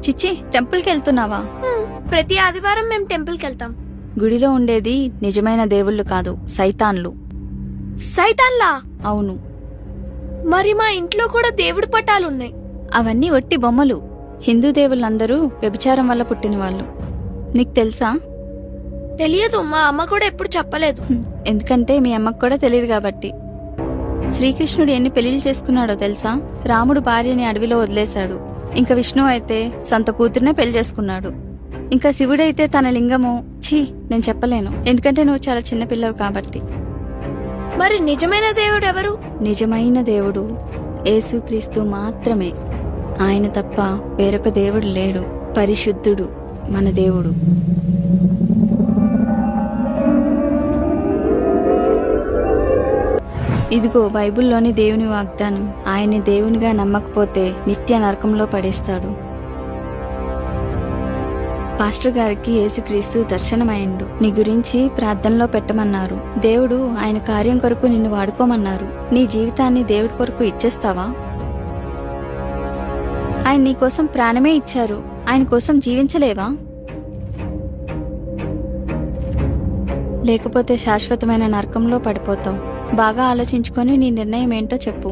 చిచ్చి, టెంపుల్కి వెళ్తున్నావా? ప్రతి ఆదివారం మేము టెంపుల్కి వెళ్తాం. గుడిలో ఉండేది నిజమైన దేవుళ్ళు కాదు, సైతాన్లు. సైతాన్లా? అవును. మరి మా ఇంట్లో కూడా దేవుడి పటాలున్నాయి. అవన్నీ ఒట్టి బొమ్మలు. హిందూ దేవుళ్ళందరూ వ్యభిచారం వల్ల పుట్టిన వాళ్ళు. నీకు తెలుసా? తెలియదు, మా అమ్మ కూడా ఎప్పుడు చెప్పలేదు. ఎందుకంటే మీ అమ్మకు కూడా తెలియదు కాబట్టి. శ్రీకృష్ణుడు ఎన్ని పెళ్లిళ్ళు చేసుకున్నాడో తెలుసా? రాముడు భార్యని అడవిలో వదిలేశాడు. ఇంకా విష్ణువు అయితే సొంత కూతుర్నే పెళ్లి చేసుకున్నాడు. ఇంకా శివుడైతే తన లింగము నేను చెప్పలేను, ఎందుకంటే నువ్వు చాలా చిన్న పిల్లవు కాబట్టి. మరి నిజమైన దేవుడు ఎవరు? నిజమైన దేవుడు యేసుక్రీస్తు మాత్రమే. ఆయన తప్ప వేరొక దేవుడు లేడు. పరిశుద్ధుడు మన దేవుడు. ఇదిగో బైబిల్లోని దేవుని వాగ్దానం. ఆయన్ని దేవునిగా నమ్మకపోతే నిత్య నరకంలో పడేస్తాడు. పాస్టర్ గారికి యేసుక్రీస్తు దర్శనమైండు. నీ గురించి ప్రార్థనలో పెట్టమన్నారు. దేవుడు ఆయన కార్యం కొరకు నిన్ను వాడుకోమన్నారు. నీ జీవితాన్ని దేవుడి కొరకు ఇచ్చేస్తావా? ఆయన నీకోసం ప్రాణమే ఇచ్చారు. ఆయన కోసం జీవించలేవా? లేకపోతే శాశ్వతమైన నరకంలో పడిపోతావు. బాగా ఆలోచించుకొని నీ నిర్ణయం ఏంటో చెప్పు.